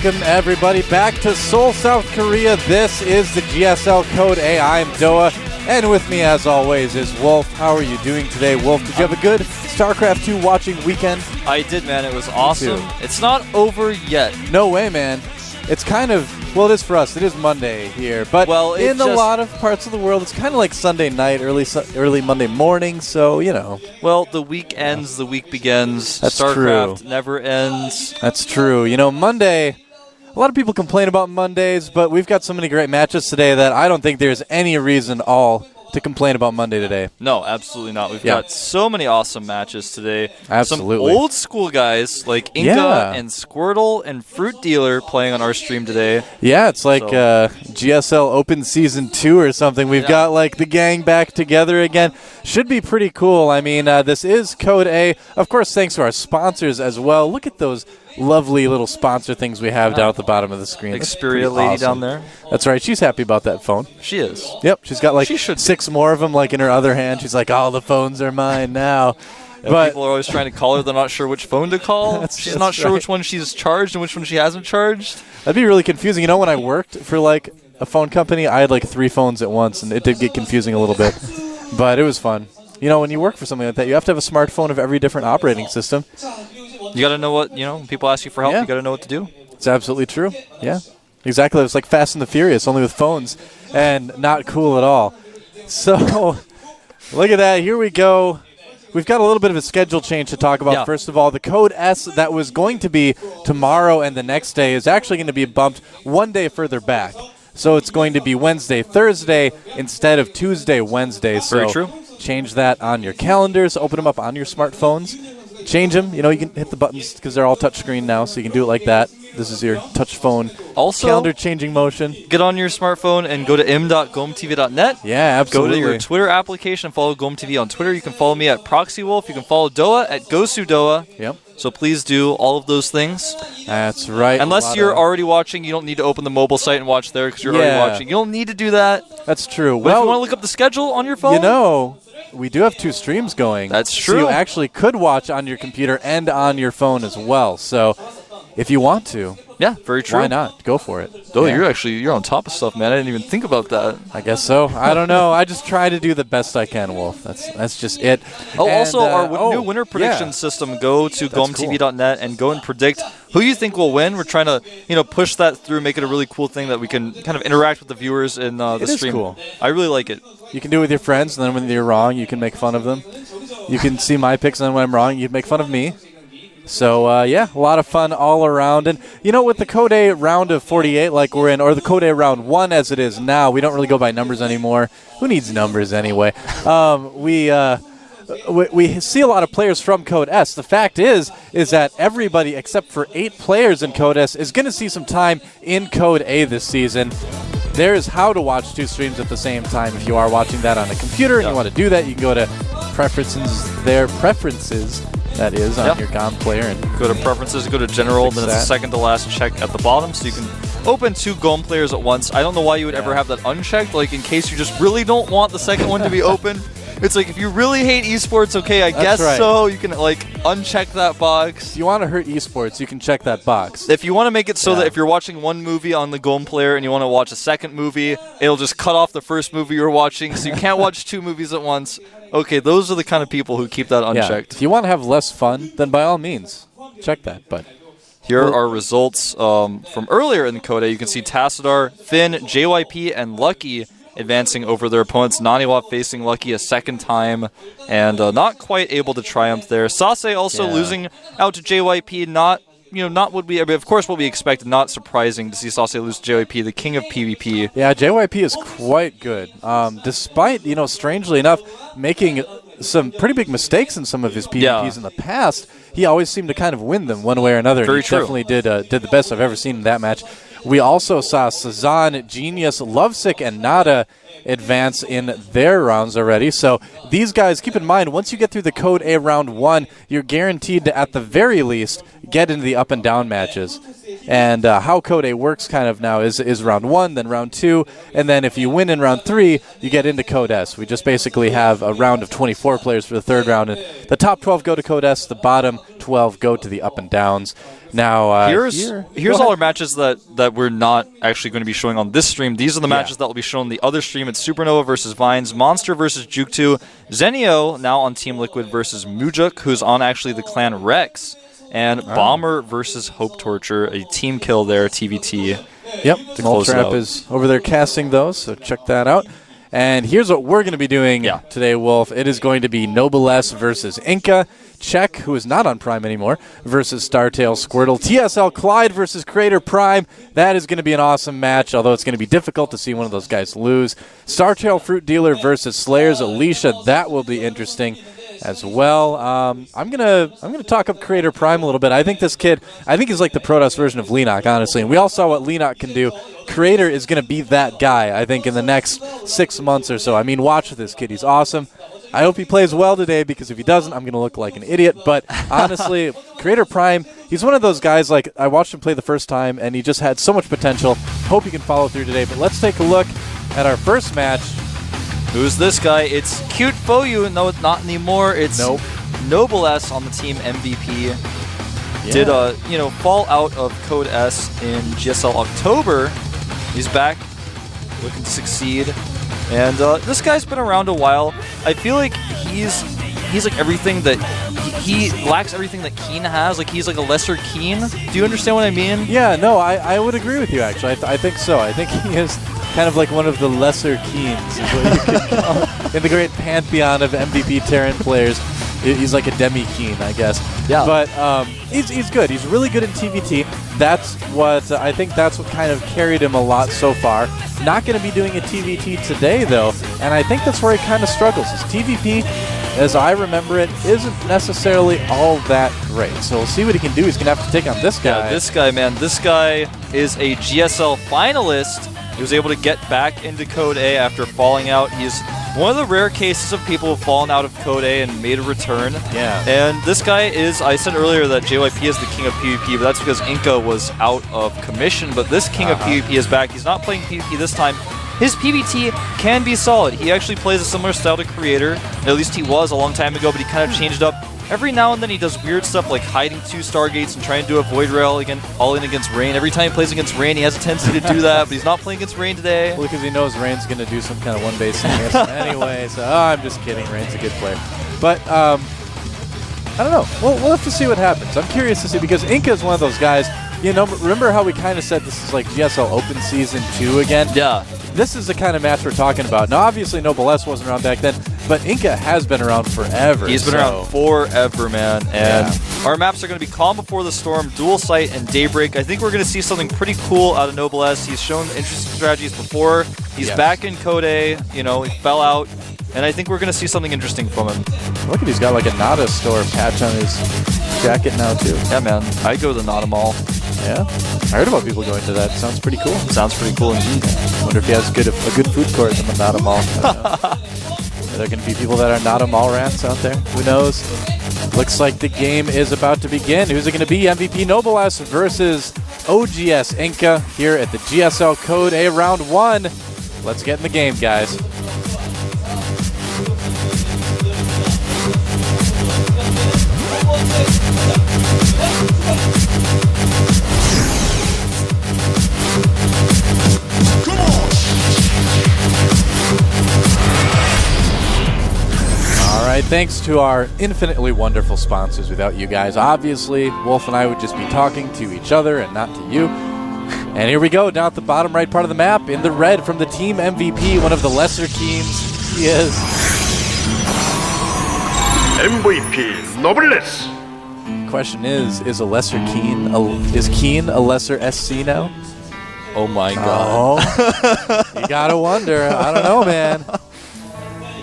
Welcome, everybody, back to Seoul, South Korea. This is the GSL Code A. I'm Doa, and with me, as always, is Wolf. How are you doing today, Wolf? Did you have a good StarCraft 2 watching weekend? I did, man. It was awesome. It's not over yet. No way, man. It's kind of, well, it is for us. It is Monday here, but in a lot of parts of the world, it's kind of like Sunday night, early Monday morning, so, you know. Well, the week ends, the week begins. That's StarCraft true. Never ends. That's true. You know, Monday, a lot of people complain about Mondays, but we've got so many great matches today that I don't think there's any reason at all to complain about Monday today. No, absolutely not. We've got so many awesome matches today. Absolutely. Some old school guys like Inca and Squirtle and Fruit Dealer playing on our stream today. Yeah, it's like GSL Open Season 2 or something. We've got like the gang back together again. Should be pretty cool. I mean, this is Code A. Of course, thanks to our sponsors as well. Look at those lovely little sponsor things we have down at the bottom of the screen. Xperia lady down there. That's right. She's happy about that phone. She is. Yep. She's got like 6 more of them like in her other hand. She's like, all the phones are mine now. But people are always trying to call her. They're not sure which phone to call. She's not sure which one she's charged and which one she hasn't charged. That'd be really confusing. You know, when I worked for like a phone company, I had like 3 phones at once, and it did get confusing a little bit. But it was fun. You know, when you work for something like that, you have to have a smartphone of every different operating system. You got to know what, you know, when people ask you for help, you got to know what to do. It's absolutely true. Yeah, exactly. It's like Fast and the Furious, only with phones, and not cool at all. So, look at that. Here we go. We've got a little bit of a schedule change to talk about. Yeah. First of all, the Code S that was going to be tomorrow and the next day is actually going to be bumped one day further back. So it's going to be Wednesday, Thursday instead of Tuesday, Wednesday. So very true. Change that on your calendars. Open them up on your smartphones. Change them. You know, you can hit the buttons because they're all touchscreen now, so you can do it like that. This is your touch phone calendar changing motion. Get on your smartphone and go to im.gomtv.net. Yeah, absolutely. Go to your Twitter application and follow GomTV on Twitter. You can follow me at ProxyWolf. You can follow Doa at GosuDoa. Yep. So please do all of those things. That's right. Unless you're already watching, you don't need to open the mobile site and watch there because you're already watching. You don't need to do that. That's true. But if you want to look up the schedule on your phone, you know, we do have 2 streams going. That's true. So you actually could watch on your computer and on your phone as well. So if you want to. Yeah, very true. Why not? Go for it. Oh, you're on top of stuff, man. I didn't even think about that. I guess so. I don't know. I just try to do the best I can, Wolf. That's just it. Oh, and also our new winner prediction system. Go to gomtv.net and go and predict who you think will win. We're trying to, push that through, make it a really cool thing that we can kind of interact with the viewers in the stream. It is cool. I really like it. You can do it with your friends, and then when you're wrong, you can make fun of them. You can see my picks, and then when I'm wrong, you can make fun of me. So, a lot of fun all around. And, with the Code A round of 48 like we're in, or the Code A round 1 as it is now, we don't really go by numbers anymore. Who needs numbers anyway? We see a lot of players from Code S. The fact is that everybody except for 8 players in Code S is going to see some time in Code A this season. There is how to watch 2 streams at the same time. If you are watching that on a computer and you want to do that, you can go to preferences. That is on your GOM player. And go to preferences, go to general, then it's the second to last check at the bottom. So you can open 2 GOM players at once. I don't know why you would ever have that unchecked, like in case you just really don't want the second one to be open. It's like if you really hate esports, okay, I guess so. You can uncheck that box. If you want to hurt esports, you can check that box. If you want to make it so that if you're watching one movie on the GOM player and you want to watch a second movie, it'll just cut off the first movie you're watching, so you can't watch 2 movies at once. Okay, those are the kind of people who keep that unchecked. If you want to have less fun, then by all means, check that. But here are results from earlier in Code A. You can see Tassadar, Finn, JYP, and Lucky advancing over their opponents. Naniwa facing Lucky a second time and not quite able to triumph there. Sase also losing out to JYP. Not what we, of course, what we expected. Not surprising to see Sase lose to JYP, the king of PvP. Yeah, JYP is quite good. Despite, strangely enough, making some pretty big mistakes in some of his PvPs in the past, he always seemed to kind of win them one way or another. Very true. Definitely did the best I've ever seen in that match. We also saw Sazan, Genius, Lovesick, and Nada advance in their rounds already. So these guys, keep in mind, once you get through the Code A round 1, you're guaranteed to, at the very least, get into the up and down matches. And how Code A works kind of now is round 1, then round 2, and then if you win in round 3, you get into Code S. We just basically have a round of 24 players for the third round, and the top 12 go to Code S, the bottom 12 go to the up and downs. Now, here's all our matches that we're not actually going to be showing on this stream. These are the matches that will be shown on the other stream. It's Supernova versus Vines, Monster versus Juke2, Zenio now on Team Liquid versus Mujuk, who's on actually the clan Rex, and Bomber versus Hope Torture, a team kill there, TVT. Yep, Moltrap is over there casting those, so check that out. And here's what we're going to be doing today, Wolf. It is going to be Noblesse versus Inca, Check, who is not on Prime anymore, versus Startail Squirtle, TSL Clyde versus Creator Prime. That is going to be an awesome match, although it's going to be difficult to see one of those guys lose. Startail Fruit Dealer versus Slayers Alicia. That will be interesting as well. I'm gonna talk up Creator Prime a little bit. I think this kid, he's like the Protoss version of Leenock, honestly. And we all saw what Leenock can do. Creator is going to be that guy, I think, in the next 6 months or so. I mean, watch this kid. He's awesome. I hope he plays well today, because if he doesn't, I'm going to look like an idiot. But honestly, Creator Prime, he's one of those guys, like, I watched him play the first time, and he just had so much potential. Hope he can follow through today. But let's take a look at our first match. Who's this guy? It's Cute Foyu. No, it's not anymore. It's Noblesse on the team MVP. Yeah. Did fall out of Code S in GSL October. He's back, looking to succeed. And this guy's been around a while. I feel like he's like everything that he lacks everything that Keen has. Like, he's like a lesser Keen. Do you understand what I mean? Yeah, no, I would agree with you, actually. I think so. I think he is kind of like one of the lesser Keens, is what you could call him. In the great pantheon of MVP Terran players. He's like a demi-Keen, I guess. Yeah. But he's good. He's really good in TVT. That's what I think. That's what kind of carried him a lot so far. Not going to be doing a TVT today, though, and I think that's where he kind of struggles. His TVP, as I remember it, isn't necessarily all that great. So we'll see what he can do. He's going to have to take on this guy. Yeah, this guy, man. This guy is a GSL finalist. He was able to get back into Code A after falling out. He's one of the rare cases of people who've fallen out of Code A and made a return. Yeah. And this guy is, I said earlier that JYP is the king of PvP, but that's because Inca was out of commission. But this king of PvP is back. He's not playing PvP this time. His PvT can be solid. He actually plays a similar style to Creator. At least he was a long time ago, but he kind of changed up. Every now and then he does weird stuff like hiding 2 Stargates and trying to do a Void Rail all in against Rain. Every time he plays against Rain, he has a tendency to do that, but he's not playing against Rain today. Well, because he knows Rain's going to do some kind of one-base thing against him anyway. So, I'm just kidding. Rain's a good player. But, I don't know. We'll have to see what happens. I'm curious to see, because Inca is one of those guys, remember how we kind of said this is like GSL Open Season 2 again? Yeah. This is the kind of match we're talking about. Now, obviously, Noblesse wasn't around back then, but Inca has been around forever. He's been around forever, man. And our maps are going to be Calm Before the Storm, Dual Sight, and Daybreak. I think we're going to see something pretty cool out of Noblesse. He's shown interesting strategies before. He's back in Code A. He fell out. And I think we're going to see something interesting from him. Look at, he's got like a Nada store patch on his jacket now, too. Yeah, man. I go to the Nada Mall. Yeah? I heard about people going to that. Sounds pretty cool. Sounds pretty cool indeed. Wonder if he has a good food court in the Nada Mall. Are there going to be people that are Nada Mall rats out there? Who knows? Looks like the game is about to begin. Who's it going to be? MVP Noblesse versus OGS Inca here at the GSL Code A Round 1. Let's get in the game, guys. All right, thanks to our infinitely wonderful sponsors. Without you guys, obviously, Wolf and I would just be talking to each other and not to you. And here we go, down at the bottom right part of the map, in the red from the team MVP, one of the lesser teams. He is MVP Noblesse. Question is a lesser Keen, is Keen a lesser SC now? Oh my god. Oh, you gotta wonder. I don't know, man.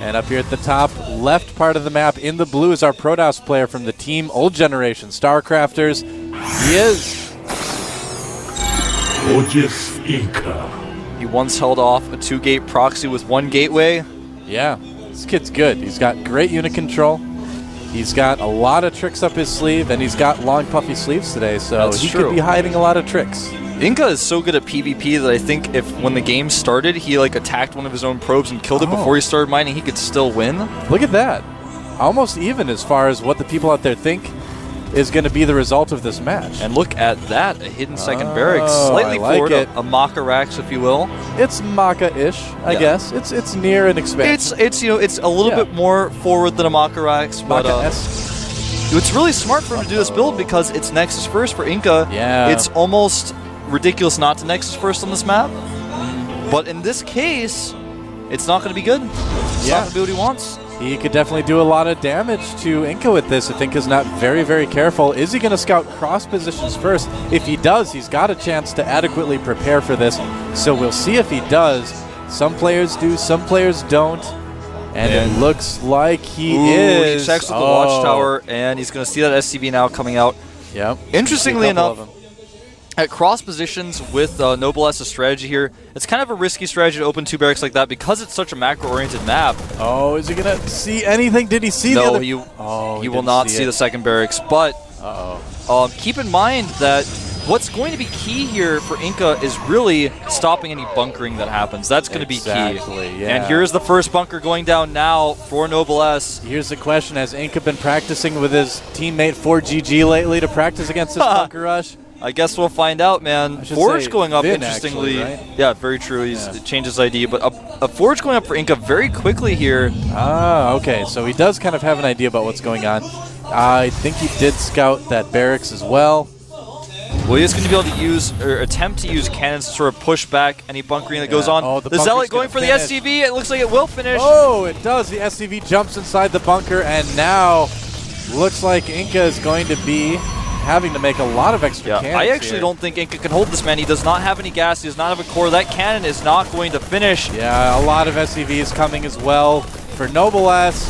And up here at the top left part of the map, in the blue, is our Protoss player from the team Old Generation Starcrafters. He is OGS Inca. He once held off a 2-gate proxy with 1 gateway. Yeah, this kid's good. He's got great unit control. He's got a lot of tricks up his sleeve, and he's got long, puffy sleeves today, so That's he true. could be hiding a lot of tricks. Inca is so good at PvP that I think if when the game started, he like attacked one of his own probes and killed it before he started mining, he could still win. Look at that. Almost even as far as what the people out there think is going to be the result of this match. And look at that, a hidden second barracks, slightly I like forward, it. a Maka-Rax, if you will. It's Maka-ish, I guess. It's near an expansion. It's it's a little bit more forward than a Maka-Rax, but it's really smart for him to do this build because it's Nexus first for Inca. Yeah. It's almost ridiculous not to Nexus first on this map. But in this case, it's not going to be good. It's not going to be what he wants. He could definitely do a lot of damage to Inca with this if Inca's not very, very careful. Is he going to scout cross positions first? If he does, he's got a chance to adequately prepare for this. So we'll see if he does. Some players do, some players don't. And it looks like he is. He checks with the watchtower, and he's going to see that SCV now coming out. Yep. Interestingly enough, at cross positions with Noblesse's strategy here, it's kind of a risky strategy to open 2 barracks like that because it's such a macro-oriented map. Oh, is he going to see anything? Did he see the other? He will not see the second barracks. But keep in mind that what's going to be key here for Inca is really stopping any bunkering that happens. That's going to be key. Yeah. And here's the first bunker going down now for Noblesse. Here's the question. Has Inca been practicing with his teammate 4GG lately to practice against this bunker rush? I guess we'll find out, man. Forge going up, interestingly. Actually, right? Yeah, very true. He's changed his ID. But a Forge going up for Inca very quickly here. Ah, okay. So he does kind of have an idea about what's going on. I think he did scout that barracks as well. Well, he is going to be able to use, or attempt to use cannons to sort of push back any bunkering that goes on. Oh, the Zealot going for the SCV. It looks like it will finish. Oh, it does. The SCV jumps inside the bunker, and now looks like Inca is going to be having to make a lot of extra cannons. I actually don't think Inca can hold this, man. He does not have any gas. He does not have a core. That cannon is not going to finish. Yeah, a lot of SCVs coming as well for Noblesse.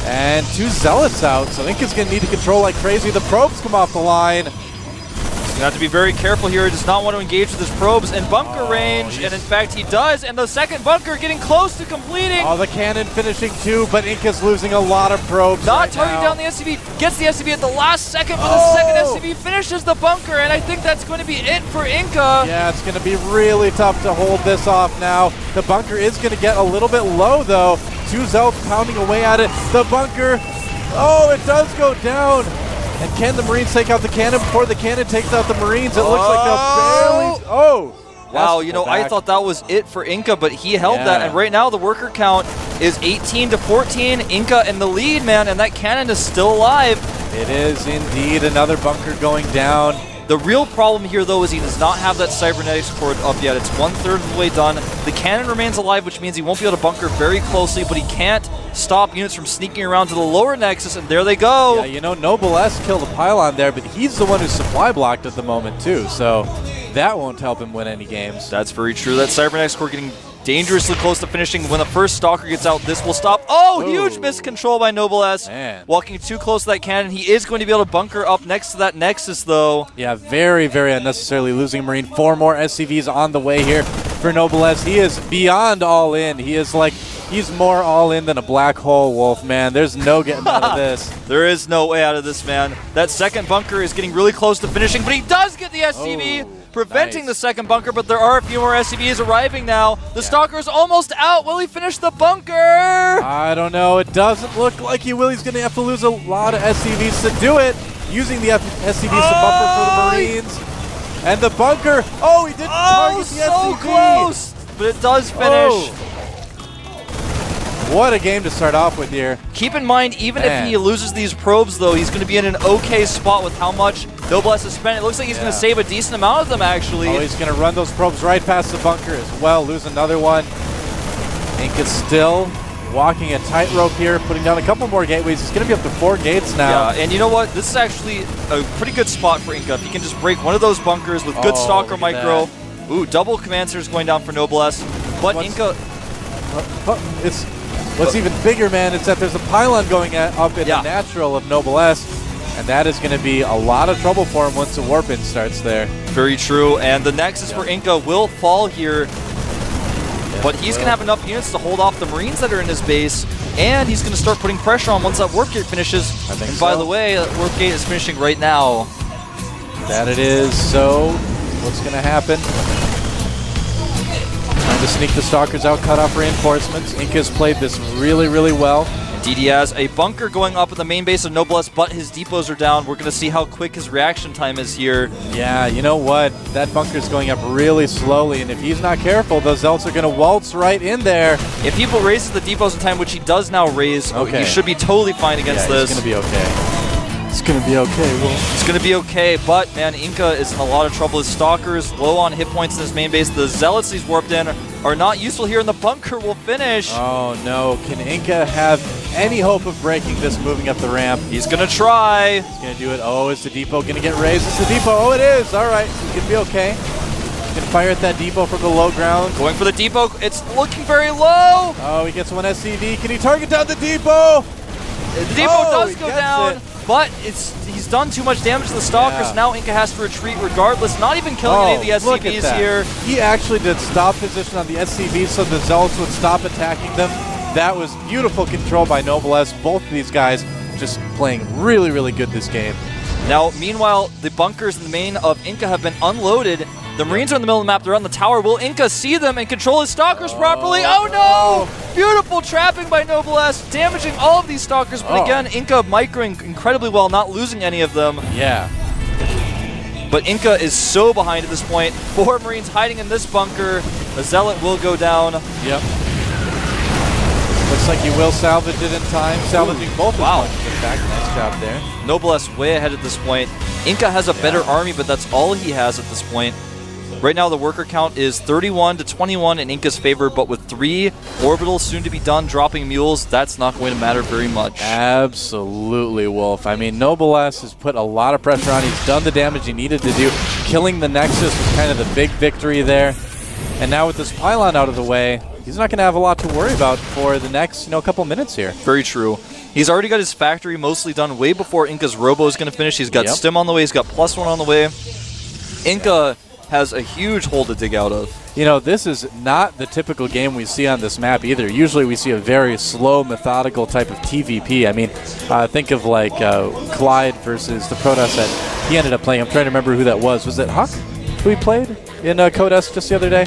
And 2 Zealots out, so Inca's going to need to control like crazy. The probes come off the line. He's going to have to be very careful here. He does not want to engage with his probes in bunker range, and in fact he does, and the second bunker getting close to completing. Oh, the cannon finishing too, but Inca's losing a lot of probes Not targeting down the SCV, gets the SCV at the last second, but the second SCV finishes the bunker, and I think that's going to be it for Inca. Yeah, it's going to be really tough to hold this off now. The bunker is going to get a little bit low, though. 2 Zealots pounding away at it. The bunker, it does go down. And can the Marines take out the cannon before the cannon takes out the Marines? It looks like they'll barely... Wow, you know, I thought that was it for Inca, but he held that. And right now the worker count is 18 to 14. Inca in the lead, man, and that cannon is still alive. It is indeed another bunker going down. The real problem here, though, is he does not have that cybernetics core up yet. It's 1/3 of the way done. The cannon remains alive, which means he won't be able to bunker very closely, but he can't stop units from sneaking around to the lower nexus, and there they go. Yeah, you know, Noblesse killed a pylon there, but he's the one who's supply blocked at the moment, too, so that won't help him win any games. That's very true. That cybernetics core getting dangerously close to finishing. When the first Stalker gets out, this will stop. Oh, huge miscontrol by Noblesse. Man. Walking too close to that cannon. He is going to be able to bunker up next to that Nexus, though. Yeah, very, very unnecessarily losing a Marine. 4 more SCVs on the way here for Noblesse. He is beyond all in. He is like, he's more all in than a black hole, Wolf, man. There's no getting out of this. There is no way out of this, man. That second bunker is getting really close to finishing, but he does get the SCV. Preventing the second bunker, but there are a few more SCVs arriving now. The Stalker is almost out. Will he finish the bunker? I don't know. It doesn't look like he will. He's going to have to lose a lot of SCVs to do it. Using the SCVs to buffer for the Marines. And the bunker. Oh, he didn't target the SCV. Close, but it does finish. What a game to start off with here. Keep in mind, even if he loses these probes, though, he's going to be in an okay spot with how much Noblesse has spent. It looks like he's going to save a decent amount of them, actually. Oh, he's going to run those probes right past the bunker as well. Lose another one. Inca's still walking a tightrope here, putting down a couple more gateways. He's going to be up to 4 gates now. Yeah, and you know what? This is actually a pretty good spot for Inca. If he can just break one of those bunkers with good Stalker micro. Ooh, double command centers going down for Noblesse. But Inca... What's even bigger, man, is that there's a pylon going up in the natural of Noblesse, and that is going to be a lot of trouble for him once the warp-in starts there. Very true, and the Nexus for Inca will fall here, but he's going to have enough units to hold off the Marines that are in his base. and he's going to start putting pressure on once that warp gate finishes. I think and so. by the way, warp gate is finishing right now. That it is. So, what's going to happen? Trying to sneak the Stalkers out, cut off reinforcements. Inca's played this really, really well. DD has a bunker going up in the main base of Noblesse, but his depots are down. We're going to see how quick his reaction time is here. Yeah, you know what? That bunker's going up really slowly, and if he's not careful, those Zelts are going to waltz right in there. If he raises the depots in time, which he does now raise, Okay. he should be totally fine against this. It's going to be okay. It's going to be okay, Wolf. It's going to be okay, but, man, Inca is in a lot of trouble. His Stalkers low on hit points in his main base. The Zealots he's warped in are not useful here, and the bunker will finish. Oh, no. Can Inca have any hope of breaking this moving up the ramp? He's going to try. He's going to do it. Oh, is the depot going to get raised? It's the depot. Oh, it is. All right. He's going to be okay. He's going to fire at that depot from the low ground. Going for the depot. It's looking very low. Oh, he gets one SCV. Can he target down the depot? The depot does he go gets down, it. but he's done too much damage to the Stalkers. Yeah. Now Inca has to retreat regardless, not even killing any of the look at SCVs that. here. He actually did stop position on the SCV so the Zealots would stop attacking them. That was beautiful control by Noblesse. Both of these guys just playing really, really good this game. Now, meanwhile, the bunkers in the main of Inca have been unloaded. The Marines are in the middle of the map. They're on the tower. Will Inca see them and control his Stalkers properly? Oh, no! Beautiful trapping by Noblesse, damaging all of these Stalkers. But again, Inca microing incredibly well, not losing any of them. Yeah. But Inca is so behind at this point. 4 Marines hiding in this bunker. The Zealot will go down. Yep. Looks like he will salvage it in time. Salvaging both Wow. of them. In fact, nice job there. Noblesse way ahead at this point. Inca has a better army, but that's all he has at this point. Right now, the worker count is 31 to 21 in Inca's favor, but with 3 orbitals soon to be done dropping mules, that's not going to matter very much. Absolutely, Wolf. I mean, Noblesse has put a lot of pressure on. He's done the damage he needed to do. Killing the Nexus was kind of the big victory there. And now with this pylon out of the way, he's not going to have a lot to worry about for the next, couple minutes here. Very true. He's already got his factory mostly done way before Inca's Robo is going to finish. He's got Stim on the way. He's got +1 on the way. Inca has a huge hole to dig out of. This is not the typical game we see on this map either. Usually we see a very slow, methodical type of TVP. I mean, think of like Clyde versus the Protoss that he ended up playing. I'm trying to remember who that was. Was it Huck who he played in Codesk just the other day?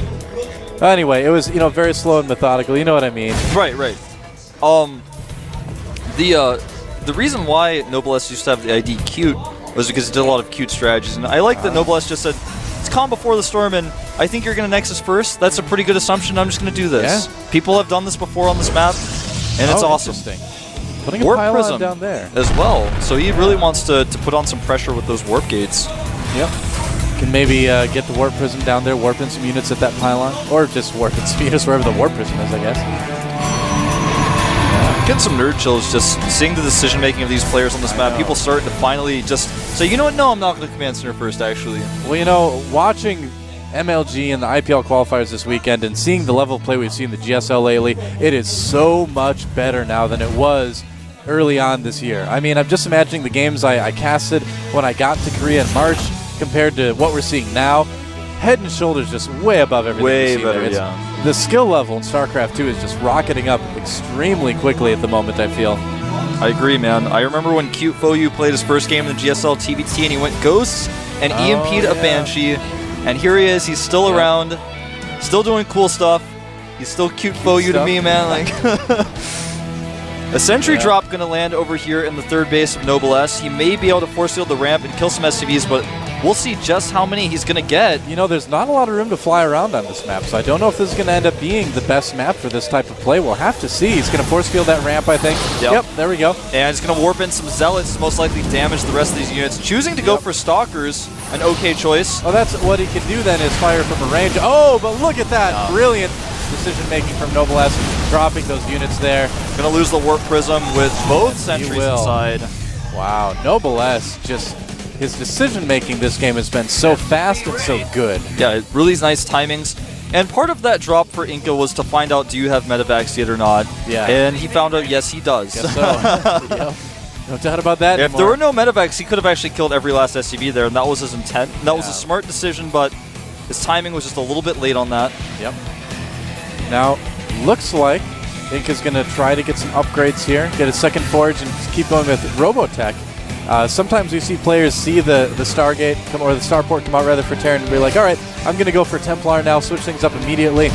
Anyway, it was, very slow and methodical. You know what I mean? Right. The reason why Noblesse used to have the ID cute was because it did a lot of cute strategies. And I like that Noblesse just said, it's calm before the storm, and I think you're going to Nexus first. That's a pretty good assumption. I'm just going to do this. Yeah. People have done this before on this map, and it's awesome. Interesting. Putting a Warp pylon Prism down there. as well. So he really wants to put on some pressure with those warp gates. Yep. Can maybe get the Warp Prism down there, warp in some units at that pylon, or just warp in some units wherever the Warp Prism is, I guess. Getting some nerd chills just seeing the decision making of these players on this map. People starting to finally just say, you know what, no, I'm not going to Command Center first, actually. Well, watching MLG and the IPL qualifiers this weekend and seeing the level of play we've seen in the GSL lately, it is so much better now than it was early on this year. I mean, I'm just imagining the games I casted when I got to Korea in March compared to what we're seeing now. Head and shoulders just way above everything Way we've seen better, there. yeah. The skill level in StarCraft 2 is just rocketing up extremely quickly at the moment, I feel. I agree, man. I remember when Cute Foyu played his first game in the GSL TBT and he went Ghosts and EMP'd a Banshee. And here he is. He's still around, still doing cool stuff. He's still Cute Foyu to me, man. Like a sentry drop going to land over here in the third base of Noblesse. He may be able to force field the ramp and kill some SCVs, but we'll see just how many he's going to get. There's not a lot of room to fly around on this map, so I don't know if this is going to end up being the best map for this type of play. We'll have to see. He's going to force field that ramp, I think. Yep, there we go. And he's going to warp in some Zealots to most likely damage the rest of these units. Choosing to go for Stalkers, an okay choice. Oh, that's what he can do then is fire from a range. Oh, but look at that. Brilliant decision-making from Noblesse, dropping those units there. Going to lose the Warp Prism with both sentries inside. Wow, Noblesse just... His decision-making this game has been so fast and so good. Yeah, really nice timings. And part of that drop for Inca was to find out, do you have Medivacs yet or not? Yeah. And he found out, yes, he does. Guess so. Yep. No doubt about that If there were no Medivacs, he could have actually killed every last SCV there, and that was his intent. And that was a smart decision, but his timing was just a little bit late on that. Yep. Now, looks like Inca's going to try to get some upgrades here, get a second forge, and just keep going with Robotech. Sometimes we see players see the Stargate or the Starport come out rather for Terran and be like, all right, I'm going to go for Templar now, switch things up immediately.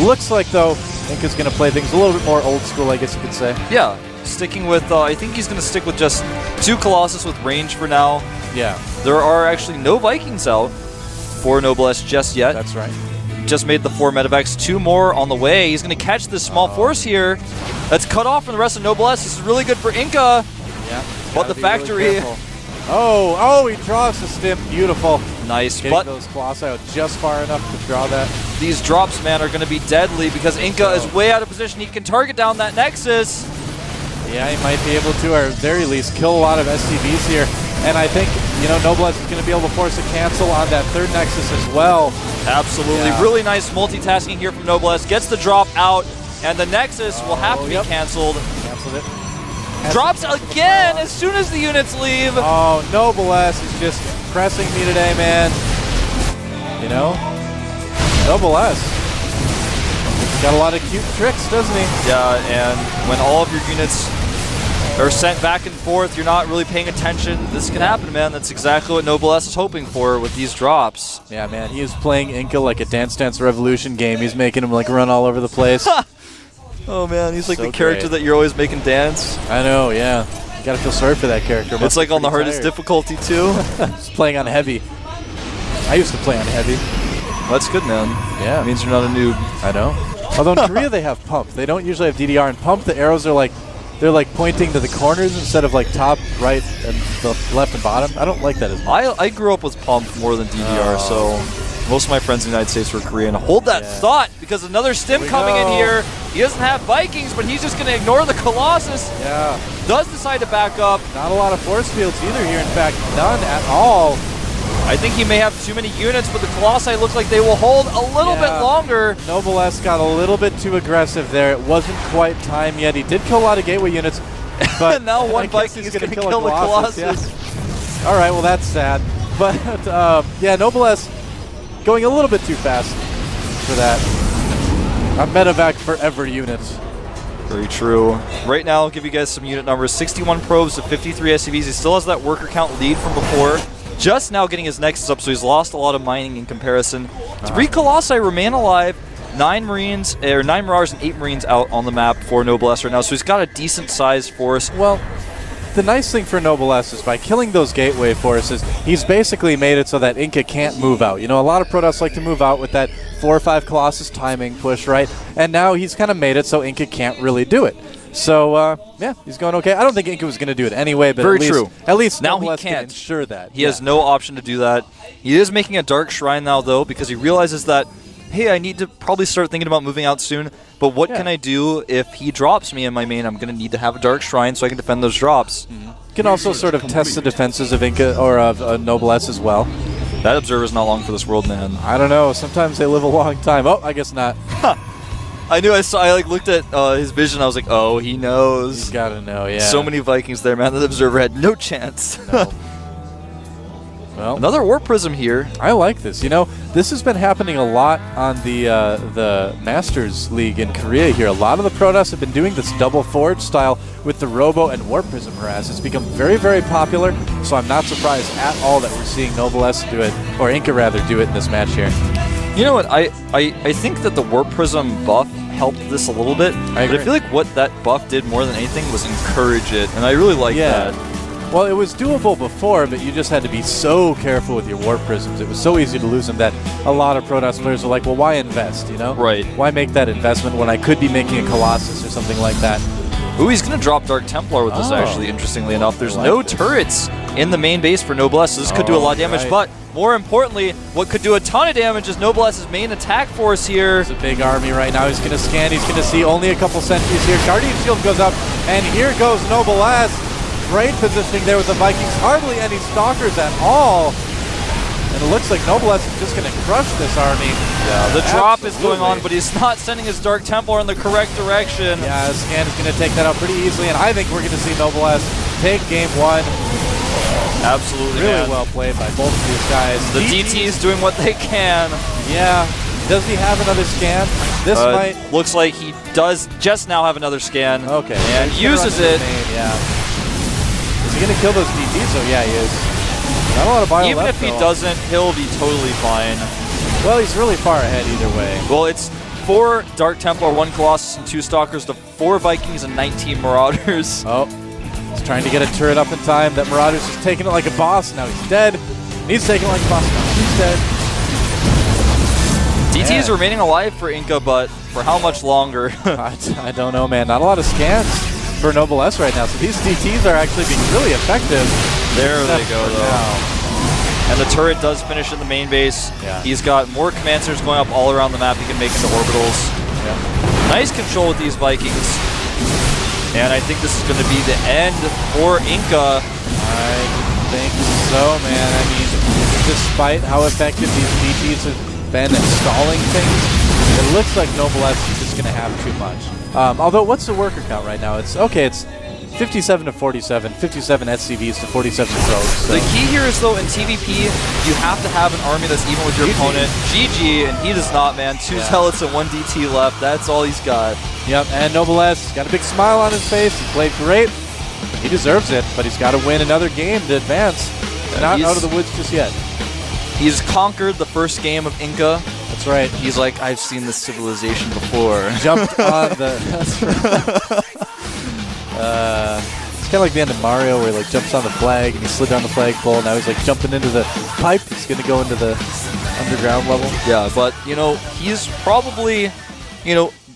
Looks like, though, Inca's going to play things a little bit more old school, I guess you could say. Yeah, sticking with, I think he's going to stick with just 2 Colossus with range for now. Yeah. There are actually no Vikings out for Noblesse just yet. That's right. Just made the 4 medevacs, 2 more on the way. He's going to catch this small force here. That's cut off from the rest of Noblesse. This is really good for Inca. Yeah. But the factory... Really oh, he draws the stim. Beautiful. Nice. Getting but those Colossi out just far enough to draw that. These drops, man, are going to be deadly because Inca is way out of position. He can target down that Nexus. Yeah, he might be able to, or at the very least, kill a lot of SCVs here. And I think, Noblesse is going to be able to force a cancel on that 3rd Nexus as well. Absolutely. Yeah. Really nice multitasking here from Noblesse. Gets the drop out, and the Nexus will have to be canceled. Canceled it. Drops again as soon as the units leave. Oh, Noblesse is just pressing me today, man. Noblesse. He's got a lot of cute tricks, doesn't he? Yeah, and when all of your units are sent back and forth, you're not really paying attention. This can happen, man. That's exactly what Noblesse is hoping for with these drops. Yeah, man. He is playing Inca like a Dance Dance Revolution game. He's making him run all over the place. Oh, man. He's like So the character great. that you're always making dance. I know, yeah. You gotta feel sorry for that character. It's like on the hardest difficulty, too. He's playing on heavy. I used to play on heavy. That's good, man. Yeah. It means you're not a noob. I know. Although in Korea they have pump. They don't usually have DDR. And pump, the arrows are they're pointing to the corners instead of top, right, and the left and bottom. I don't like that as much. I grew up with pump more than DDR, so most of my friends in the United States were Korean. Hold that thought, because another stim coming in here. He doesn't have Vikings, but he's just going to ignore the Colossus. Yeah. Does decide to back up. Not a lot of force fields either here. In fact, none at all. I think he may have too many units, but the Colossi look like they will hold a little bit longer. Noblesse got a little bit too aggressive there. It wasn't quite time yet. He did kill a lot of gateway units, but now one I guess Viking he's is going to gonna kill the Colossus. Yeah. All right, well, that's sad. But, yeah, Noblesse going a little bit too fast for that. A medevac forever unit. Very true. Right now, I'll give you guys some unit numbers. 61 probes to 53 SCVs. He still has that worker count lead from before. Just now getting his Nexus up, so he's lost a lot of mining in comparison. 3 Colossi remain alive. 9 Marines, or 9 Marauders and 8 Marines out on the map for Noblesse right now, so he's got a decent sized force. Well, the nice thing for Noblesse is by killing those gateway forces, he's basically made it so that Inca can't move out. A lot of Protoss like to move out with that 4 or 5 Colossus timing push, right? And now he's kind of made it so Inca can't really do it. So, yeah, he's going okay. I don't think Inca was going to do it anyway, but at least now Noblesse he can't can ensure that. He has no option to do that. He is making a Dark Shrine now, though, because he realizes that, hey, I need to probably start thinking about moving out soon, but what can I do if he drops me in my main? I'm going to need to have a Dark Shrine so I can defend those drops. You can also sort of test the defenses of Inca or of Noblesse as well. That Observer's not long for this world, man. I don't know. Sometimes they live a long time. Oh, I guess not. I knew. I looked at his vision. I was like, oh, he knows. He's got to know, yeah. So many Vikings there, man. That Observer had no chance. No. Well, another Warp Prism here. I like this. This has been happening a lot on the Masters League in Korea here. A lot of the Protoss have been doing this double forge style with the Robo and Warp Prism harass. It's become very, very popular, so I'm not surprised at all that we're seeing Noblesse do it, or Inca rather, do it in this match here. You know what? I think that the Warp Prism buff helped this a little bit. I feel like what that buff did more than anything was encourage it, and I really like that. Well, it was doable before, but you just had to be so careful with your Warp Prisms. It was so easy to lose them that a lot of Protoss players are like, well, why invest, Right. Why make that investment when I could be making a Colossus or something like that? Ooh, he's going to drop Dark Templar with this, actually, interestingly enough. There's no this. turrets in the main base for Noblesse, so this could do a lot of damage, but more importantly, what could do a ton of damage is Noblesse's main attack force here. It's a big army right now. He's going to scan. He's going to see only a couple sentries here. Guardian Shield goes up, and here goes Noblesse. Great positioning there with the Vikings. Hardly any Stalkers at all. And it looks like Noblesse is just going to crush this army. Yeah, the drop is going on, but he's not sending his Dark Templar in the correct direction. Yeah, Scan is going to take that out pretty easily, and I think we're going to see Noblesse take game 1. Absolutely, Really well played by both of these guys. The DT is doing what they can. Yeah, Does he have another scan? This might... Looks like he does just now have another scan. Okay. And So he's gonna uses run it. to the main, yeah. Is he going to kill those DTs? Oh, yeah, he is. Not a lot of bio Even left, if he though. doesn't, he'll be totally fine. Well, he's really far ahead either way. Well, it's 4 Dark Templar, 1 Colossus, and 2 Stalkers to 4 Vikings and 19 Marauders. Oh, he's trying to get a turret up in time. That Marauder's just taking it like a boss. Now he's dead. And he's taking it like a boss. Now he's dead. DT is remaining alive for Inca, but for how much longer? I don't know, man. Not a lot of scans for Noblesse right now. So these DTs are actually being really effective. There they go, for though. now. And the turret does finish in the main base. Yeah. He's got more command centers going up all around the map he can make into orbitals. Yeah. Nice control with these Vikings. And I think this is going to be the end for Inca. I think so, man. I mean, despite how effective these DTs have been at stalling things, it looks like Noblesse is just going to have too much. Although, what's the worker count right now? It's 57 to 47, 57 SCVs to 47 probes. So. The key here is, though, in TVP, you have to have an army that's even with your opponent. GG, and he does not, man. 2 Zealots and 1 DT left. That's all he's got. Yep, and Noblesse got a big smile on his face. He played great. He deserves it, but he's got to win another game to advance. Not out of the woods just yet. He's conquered the first game of Inca. That's right. He's like, I've seen this civilization before. Jumped on the... That's right. It's kind of like the end of Mario where he like jumps on the flag and he slid down the flagpole. Now he's like jumping into the pipe. He's going to go into the underground level. Yeah, but, he's probably,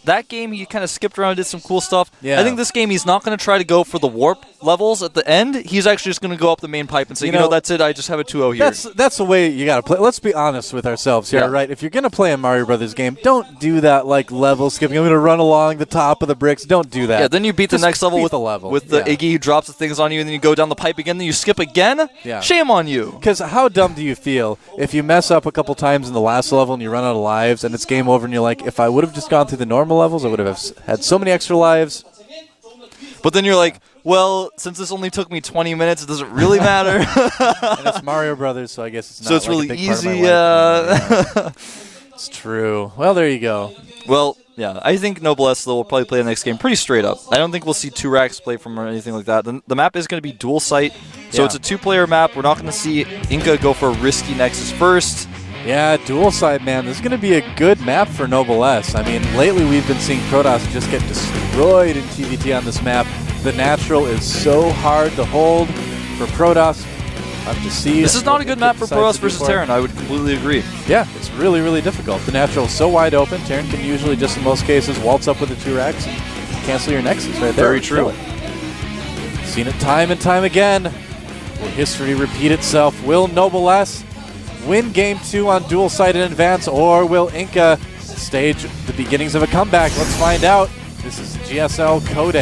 that game he kind of skipped around and did some cool stuff. Yeah. I think this game he's not going to try to go for the warp levels at the end. He's actually just going to go up the main pipe and say, that's it. I just have a 2-0 here. That's the way you got to play. Let's be honest with ourselves here, Yeah. right? If you're going to play a Mario Brothers game, don't do that like level skipping. I'm going to run along the top of the bricks. Don't do that. Yeah, then you beat the Just next level beat with the level. with the Iggy who drops the things on you, and then you go down the pipe again, then you skip again? Yeah. Shame on you. Because how dumb do you feel if you mess up a couple times in the last level and you run out of lives and it's game over and you're like, if I would have just gone through the normal levels, I would have had so many extra lives. But then you're like, well, since this only took me 20 minutes, it doesn't really matter. And it's Mario Brothers, so I guess it's not So it's like really a big part of my easy. life anymore. Yeah. It's true. Well, there you go. Well, yeah, I think Noblesse, though, will probably play the next game pretty straight up. I don't think we'll see 2 racks play from or anything like that. The map is going to be dual site, so it's a 2-player map. We're not going to see Inca go for a risky Nexus first. Yeah, dual side, man. This is going to be a good map for Noblesse. I mean, lately we've been seeing Protoss just get destroyed in TVT on this map. The natural is so hard to hold for Protoss. Have to see. This is not a good map for Protoss versus Terran. Terran. I would completely agree. Yeah, it's really, really difficult. The natural is so wide open. Terran can usually just, in most cases, waltz up with the 2 racks and cancel your Nexus right there. Very true. Seen it time and time again. Will history repeat itself? Will Noblesse win Game 2 on dual side in advance, or will Inca stage the beginnings of a comeback? Let's find out. This is GSL Code.